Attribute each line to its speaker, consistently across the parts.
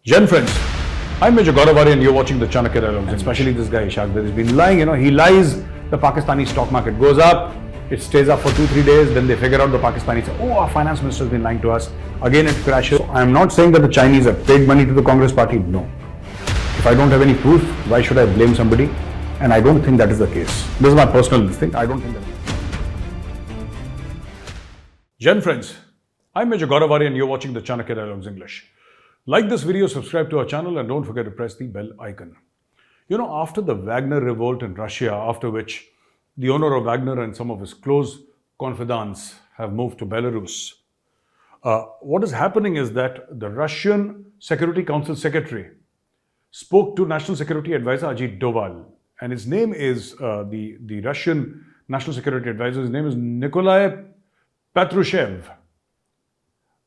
Speaker 1: Gen friends, I'm Major Gaurav Arya and you're watching the Chanakya dialogues, especially this guy Ishaq that has been lying, he lies, the Pakistani stock market goes up, it stays up for 2-3 days, then they figure out the Pakistanis say, oh, our finance minister has been lying to us, again it crashes. So I'm not saying that the Chinese have paid money to the Congress party, no. If I don't have any proof, why should I blame somebody? And I don't think that is the case. This is my personal thing, I don't think that is the case. Gen friends, I'm Major Gaurav Arya and you're watching the Chanakya dialogues English. Like this video, subscribe to our channel and don't forget to press the bell icon. After the Wagner Revolt in Russia, after which the owner of Wagner and some of his close confidants have moved to Belarus, what is happening is that the Russian Security Council Secretary spoke to National Security Advisor Ajit Doval, and his name is, the Russian National Security Advisor, his name is Nikolai Patrushev.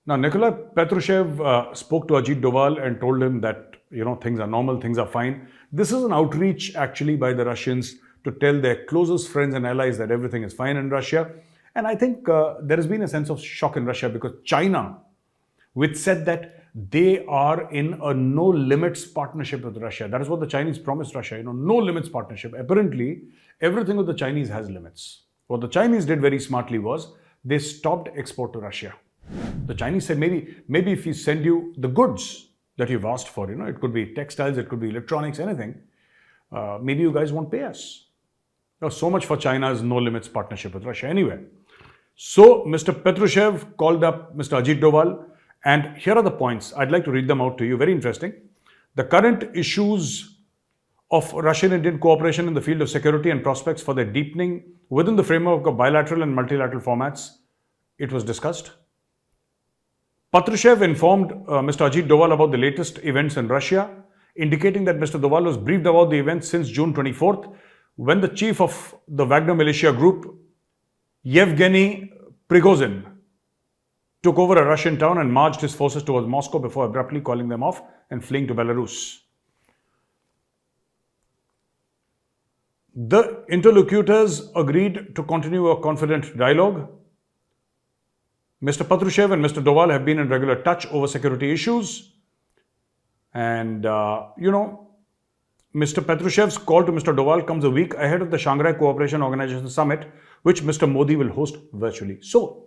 Speaker 1: Now, Nikolai Patrushev spoke to Ajit Doval and told him that, things are normal, things are fine. This is an outreach actually by the Russians to tell their closest friends and allies that everything is fine in Russia. And I think there has been a sense of shock in Russia because China, which said that they are in a no limits partnership with Russia. That is what the Chinese promised Russia, no limits partnership. Apparently, everything with the Chinese has limits. What the Chinese did very smartly was they stopped export to Russia. The Chinese said, maybe if we send you the goods that you've asked for, it could be textiles, it could be electronics, anything, maybe you guys won't pay us. So much for China's no limits partnership with Russia. Anyway, so Mr. Patrushev called up Mr. Ajit Doval, and here are the points. I'd like to read them out to you. Very interesting. The current issues of Russian-Indian cooperation in the field of security and prospects for their deepening within the framework of bilateral and multilateral formats, it was discussed. Patrushev informed Mr. Ajit Doval about the latest events in Russia, indicating that Mr. Doval was briefed about the events since June 24th, when the chief of the Wagner militia group, Yevgeny Prigozhin, took over a Russian town and marched his forces towards Moscow before abruptly calling them off and fleeing to Belarus. The interlocutors agreed to continue a confident dialogue. Mr. Patrushev and Mr. Doval have been in regular touch over security issues. And, Mr. Patrushev's call to Mr. Doval comes a week ahead of the Shanghai Cooperation Organization Summit, which Mr. Modi will host virtually. So,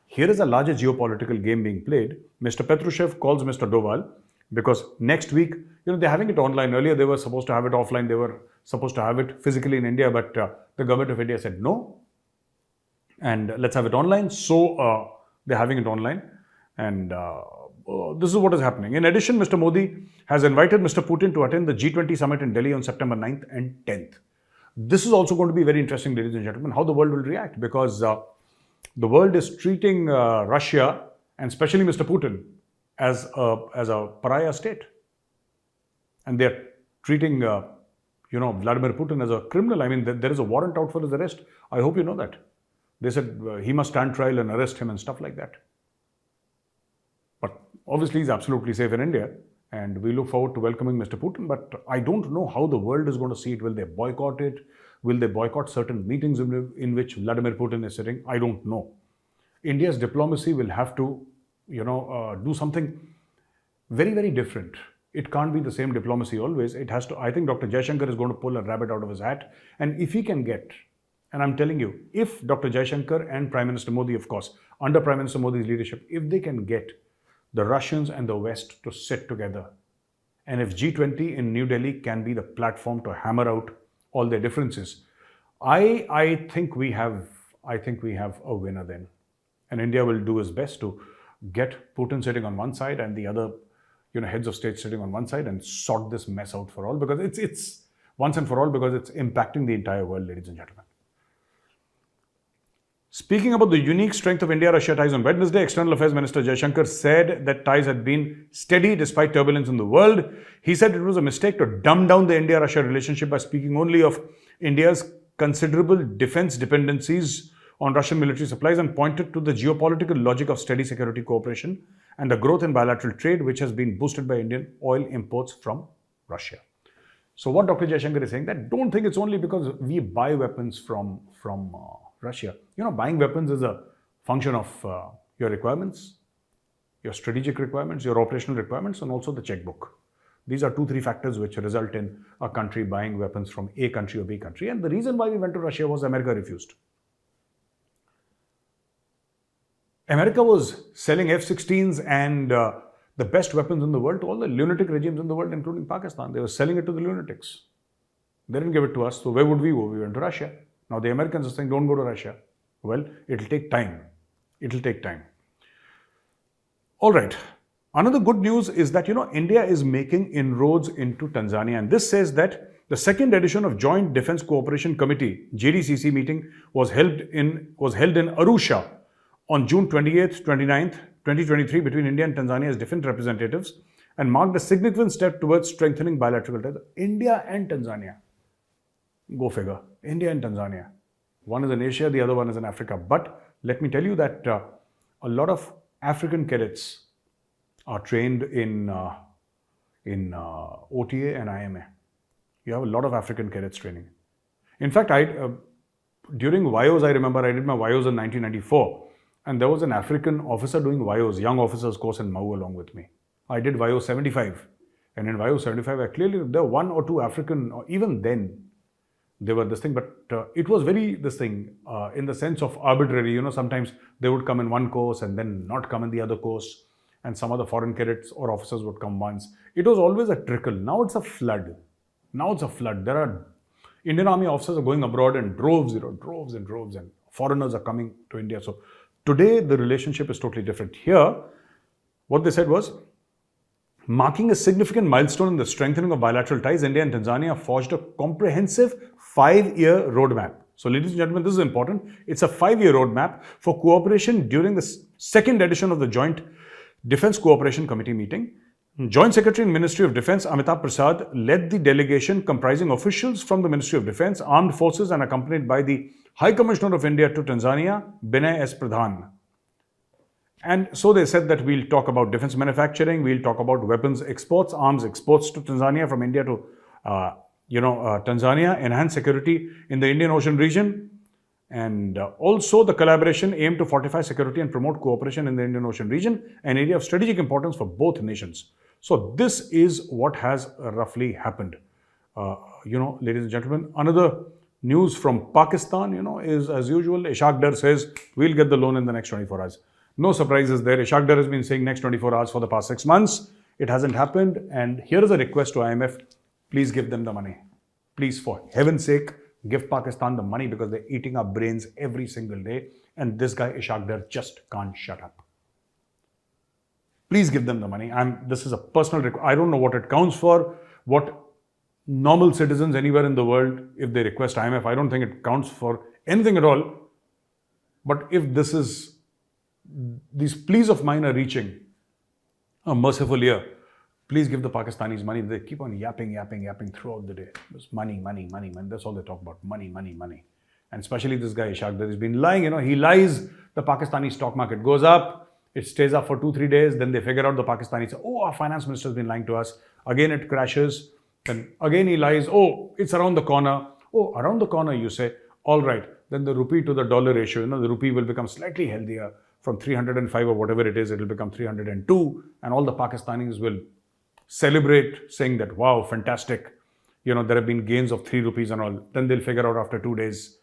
Speaker 1: here is a larger geopolitical game being played. Mr. Patrushev calls Mr. Doval because next week, they're having it online. Earlier, they were supposed to have it offline. They were supposed to have it physically in India, but the government of India said no. And let's have it online. So, they're having it online. And this is what is happening. In addition, Mr. Modi has invited Mr. Putin to attend the G20 summit in Delhi on September 9th and 10th. This is also going to be very interesting, ladies and gentlemen, how the world will react, because the world is treating Russia, and especially Mr. Putin, as a pariah state. And they're treating, Vladimir Putin as a criminal. I mean, there is a warrant out for his arrest. I hope you know that. They said he must stand trial and arrest him and stuff like that. But obviously, he's absolutely safe in India. And we look forward to welcoming Mr. Putin. But I don't know how the world is going to see it. Will they boycott it? Will they boycott certain meetings in which Vladimir Putin is sitting? I don't know. India's diplomacy will have to, do something very, very different. It can't be the same diplomacy always. It has to, I think Dr. Jaishankar is going to pull a rabbit out of his hat. And if he can get, and I'm telling you, if Dr. Jaishankar and Prime Minister Modi, of course, under Prime Minister Modi's leadership, if they can get the Russians and the West to sit together, and if G20 in New Delhi can be the platform to hammer out all their differences, I think we have a winner then. And India will do its best to get Putin sitting on one side and the other, heads of state sitting on one side and sort this mess out for all, because it's once and for all, because it's impacting the entire world, ladies and gentlemen. Speaking about the unique strength of India-Russia ties on Wednesday, External Affairs Minister Jaishankar said that ties had been steady despite turbulence in the world. He said it was a mistake to dumb down the India-Russia relationship by speaking only of India's considerable defense dependencies on Russian military supplies, and pointed to the geopolitical logic of steady security cooperation and the growth in bilateral trade, which has been boosted by Indian oil imports from Russia. So what Dr. Jaishankar is saying, that don't think it's only because we buy weapons from Russia. Buying weapons is a function of your requirements. your strategic requirements, your operational requirements, and also the checkbook. These are 2-3 factors which result in a country buying weapons from A country or B country. And the reason why we went to Russia was America refused. America was selling F-16s and the best weapons in the world to all the lunatic regimes in the world, including Pakistan. They were selling it to the lunatics. They didn't give it to us. So where would we go? We went to Russia. Now the Americans are saying, don't go to Russia. Well, it'll take time. It'll take time. All right. Another good news is that, India is making inroads into Tanzania. And this says that the second edition of Joint Defence Cooperation Committee, JDCC meeting was held in Arusha on June 28th, 29th, 2023 between India and Tanzania's defence representatives and marked a significant step towards strengthening bilateral ties. India and Tanzania. Go figure. India and Tanzania. One is in Asia, the other one is in Africa. But let me tell you that a lot of African cadets are trained in OTA and IMA. You have a lot of African cadets training. In fact, during VIOS, I remember I did my VIOS in 1994. And there was an African officer doing VIOS, young officers course in Mau along with me. I did VIOS 75. And in VIOS 75, there were 1 or 2 African, or even then, they were this thing. But it was very this thing in the sense of arbitrary. Sometimes they would come in one course and then not come in the other course. And some other foreign cadets or officers would come once. It was always a trickle. Now it's a flood. There are Indian Army officers are going abroad in droves, droves and droves. And foreigners are coming to India. So today, the relationship is totally different. Here, what they said was, marking a significant milestone in the strengthening of bilateral ties, India and Tanzania forged a comprehensive 5-year roadmap. So, ladies and gentlemen, this is important. It's a 5-year roadmap for cooperation during the second edition of the Joint Defence Cooperation Committee meeting. Joint Secretary in Ministry of Defence Amitabh Prasad led the delegation comprising officials from the Ministry of Defence, Armed Forces and accompanied by the High Commissioner of India to Tanzania, Binay S. Pradhan. And so they said that we'll talk about defense manufacturing, we'll talk about weapons exports, arms exports to Tanzania from India to Tanzania, enhance security in the Indian Ocean region, and also the collaboration aimed to fortify security and promote cooperation in the Indian Ocean region, an area of strategic importance for both nations. So this is what has roughly happened. Ladies and gentlemen, another news from Pakistan, is as usual, Ishaq Dar says, we'll get the loan in the next 24 hours. No surprises there. Ishaq Dar has been saying next 24 hours for the past 6 months. It hasn't happened. And here is a request to IMF. Please give them the money. Please, for heaven's sake, give Pakistan the money because they're eating our brains every single day. And this guy, Ishaq Dar, just can't shut up. Please give them the money. This is a personal request. I don't know what it counts for, what normal citizens anywhere in the world, if they request IMF, I don't think it counts for anything at all. But if these pleas of mine are reaching a merciful ear, please give the Pakistanis money. They keep on yapping throughout the day. Just money. That's all they talk about. Money. And especially this guy, Ishaq Dar, has been lying. He lies. The Pakistani stock market goes up. It stays up for 2-3 days. Then they figure out the Pakistanis say, our finance minister has been lying to us. Again, it crashes. Then again, he lies. It's around the corner. Around the corner, you say. All right. Then the rupee to the dollar ratio, the rupee will become slightly healthier. From 305 or whatever it is, it will become 302. And all the Pakistanis will celebrate, saying that, wow, fantastic. There have been gains of 3 rupees and all. Then they'll figure out after 2 days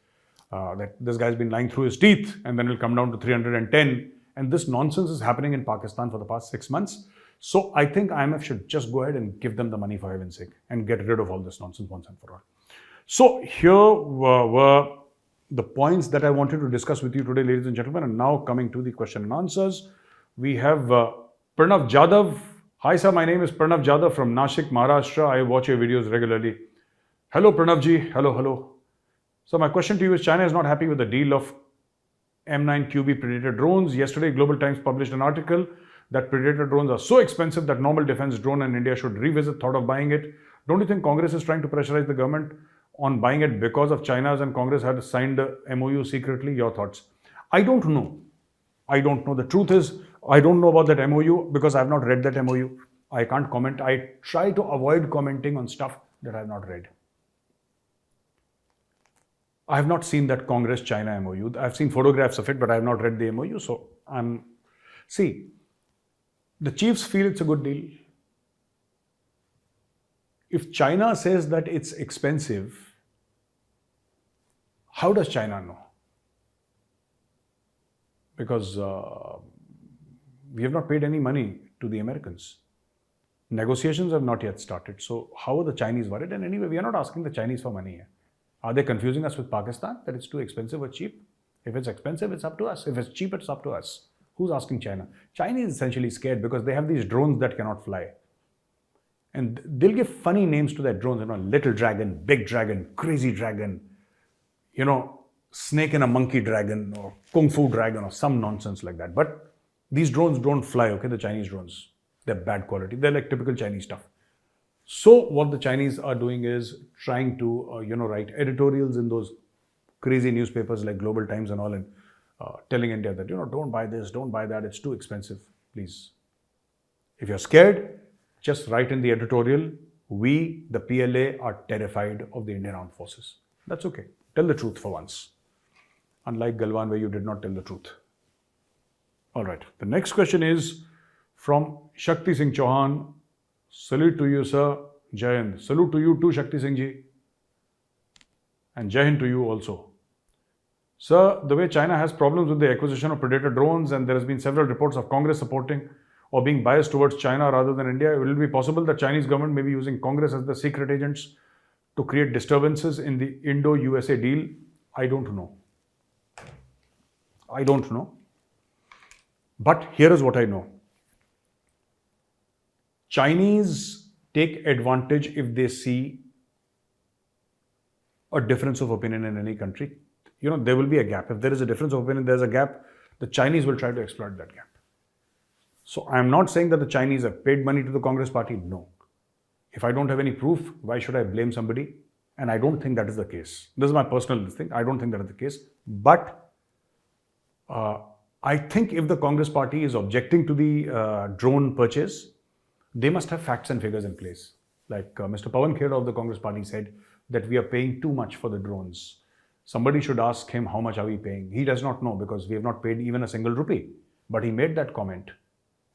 Speaker 1: that this guy's been lying through his teeth. And then it'll come down to 310. And this nonsense is happening in Pakistan for the past 6 months. So I think IMF should just go ahead and give them the money for heaven's sake and get rid of all this nonsense once and for all. So here were the points that I wanted to discuss with you today, ladies and gentlemen. And now coming to the question and answers, we have Pranav Jadhav. Hi sir, my name is Pranav Jadhav from Nashik, Maharashtra. I watch your videos regularly. Hello Pranav ji. Hello. So my question to you is, China is not happy with the deal of M9QB Predator drones. Yesterday, Global Times published an article that Predator drones are so expensive that normal defense drone and India should revisit thought of buying it. Don't you think Congress is trying to pressurize the government on buying it because of China's and Congress had signed the MOU secretly? Your thoughts? I don't know. The truth is, I don't know about that MOU because I have not read that MOU. I can't comment. I try to avoid commenting on stuff that I have not read. I have not seen that Congress-China MOU. I've seen photographs of it, but I have not read the MOU. So, see, The chiefs feel it's a good deal. If China says that it's expensive, how does China know? Because we have not paid any money to the Americans. Negotiations have not yet started. So how are the Chinese worried? And anyway, we are not asking the Chinese for money here. Are they confusing us with Pakistan that it's too expensive or cheap? If it's expensive, it's up to us. If it's cheap, it's up to us. Who's asking China? China is essentially scared because they have these drones that cannot fly. And they'll give funny names to their drones, little dragon, big dragon, crazy dragon, snake and a monkey dragon, or kung fu dragon, or some nonsense like that. But these drones don't fly, okay, the Chinese drones. They're bad quality. They're like typical Chinese stuff. So what the Chinese are doing is trying to, write editorials in those crazy newspapers like Global Times and all, and telling India that, don't buy this, don't buy that, it's too expensive, please. If you're scared, just write in the editorial, we, the PLA, are terrified of the Indian Armed Forces. That's okay. Tell the truth for once. Unlike Galwan, where you did not tell the truth. All right. The next question is from Shakti Singh Chauhan. Salute to you, sir. Jai Hind. Salute to you too, Shakti Singh ji. And Jai Hind to you also. Sir, the way China has problems with the acquisition of Predator drones, and there has been several reports of Congress supporting or being biased towards China rather than India, will it be possible that Chinese government may be using Congress as the secret agents to create disturbances in the Indo-USA deal? I don't know. I don't know. But here is what I know. Chinese take advantage if they see a difference of opinion in any country. There will be a gap. If there is a difference of opinion, there's a gap. The Chinese will try to exploit that gap. So I'm not saying that the Chinese have paid money to the Congress party. No. If I don't have any proof, why should I blame somebody? And I don't think that is the case. This is my personal thing. I don't think that is the case. But I think if the Congress party is objecting to the drone purchase, they must have facts and figures in place. Like Mr. Pawan Khera of the Congress party said that we are paying too much for the drones. Somebody should ask him how much are we paying. He does not know because we have not paid even a single rupee. But he made that comment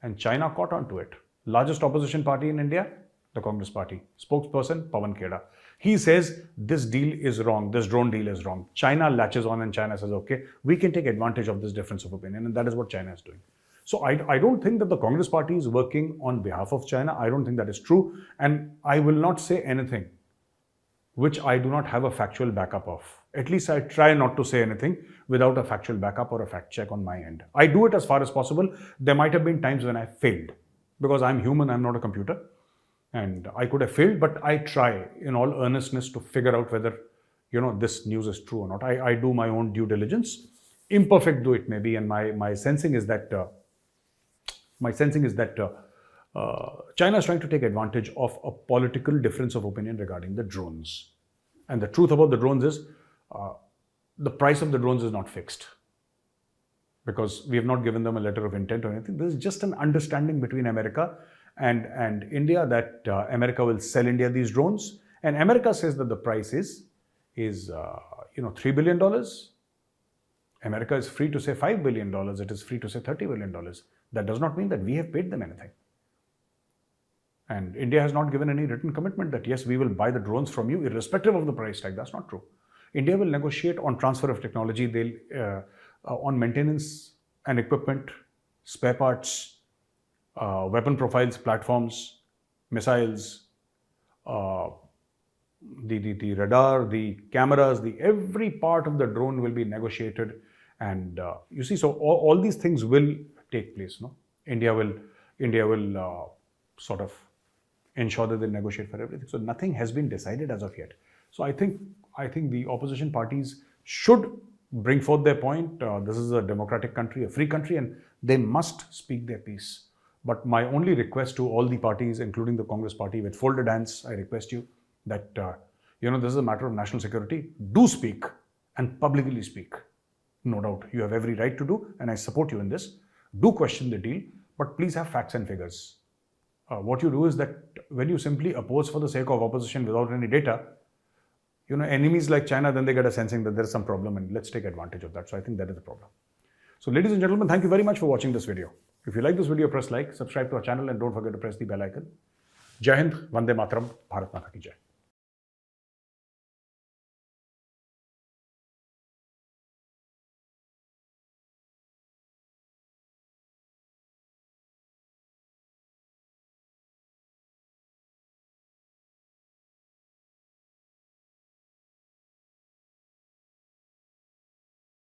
Speaker 1: and China caught on to it. Largest opposition party in India, the Congress party. Spokesperson, Pawan Khera. He says this deal is wrong, this drone deal is wrong. China latches on and China says, okay, we can take advantage of this difference of opinion, and that is what China is doing. So I don't think that the Congress party is working on behalf of China. I don't think that is true. And I will not say anything which I do not have a factual backup of. At least I try not to say anything without a factual backup or a fact check on my end. I do it as far as possible. There might have been times when I failed because I'm human, I'm not a computer. And I could have failed, but I try in all earnestness to figure out whether, this news is true or not. I do my own due diligence. Imperfect though it may be, and my sensing is that China is trying to take advantage of a political difference of opinion regarding the drones. And the truth about the drones is the price of the drones is not fixed because we have not given them a letter of intent or anything. There is just an understanding between America and India that America will sell India these drones, and America says that the price is $3 billion. America is free to say $5 billion. It is free to say $30 billion. That does not mean that we have paid them anything. And India has not given any written commitment that yes, we will buy the drones from you irrespective of the price tag. That's not true. India will negotiate on transfer of technology. They'll on maintenance and equipment, spare parts, weapon profiles, platforms, missiles, the radar, the cameras, every part of the drone will be negotiated. And you see, so all these things will take place. No, India will sort of ensure that they negotiate for everything. So nothing has been decided as of yet. So I think the opposition parties should bring forth their point. This is a democratic country, a free country, and they must speak their piece. But my only request to all the parties, including the Congress party, with folded hands, I request you that, this is a matter of national security. Do speak and publicly speak. No doubt, you have every right to do, and I support you in this. Do question the deal, but please have facts and figures. What you do is that when you simply oppose for the sake of opposition without any data, enemies like China, then they get a sensing that there is some problem and let's take advantage of that. So I think that is the problem. So ladies and gentlemen, thank you very much for watching this video. If you like this video, press like, subscribe to our channel, and don't forget to press the bell icon. Jai Hind, Vande Mataram, Bharat Mata ki Jai.